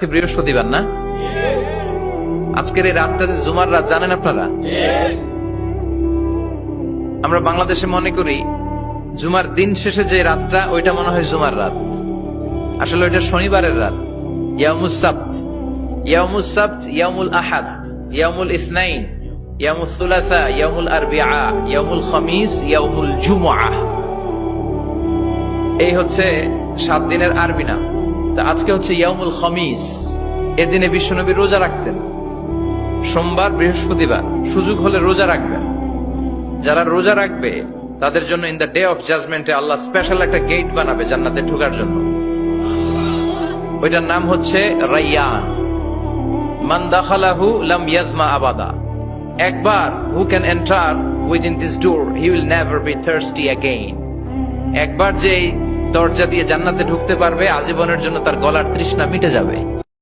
আজকে বৃহস্পতিবার না? আজকের এই রাতটা যে জুমার রাত জানেন আপনারা? আমরা বাংলাদেশে মনে করি জুমার দিন শেষে যে রাতটা ওইটা মনে হয় জুমার রাত, আসলে ওইটা শনিবারের রাত। ইয়াউমুস সাবত, ইয়াউমুস সাবত, ইয়াউমুল আহাদ, ইয়াউমুল ইসনাইন, ইয়াউমুল সুলাসা, ইয়াউমুল আরবিআ, ইয়াউমুল খামিস, ইয়াউমুল জুমআ। এই হচ্ছে 7 দিনের আরবি নাম। তা আজকে হচ্ছে ইয়াউমুল খামিস। এদিনে বিশ্বনবী রোজা রাখতেন। সোমবার, বৃহস্পতিবার সুযোগ হলে রোজা রাখবেন। যারা রোজা রাখবে তাদের জন্য ইন দ্য ডে অফ জাজমেন্টে আল্লাহ স্পেশাল একটা গেট বানাবে জান্নাতে ঢোকার জন্য। ওইটার নাম হচ্ছে রাইয়ান। মান দাখালাহু লাম ইয়াজমা আবাদা। একবার who can enter within this door he will never be thirsty again. একবার যে দরজা দিয়ে জান্নাতে ঢুকতে পারবে আজীবনের জন্য তার গলার তৃষ্ণা মিটে যাবে।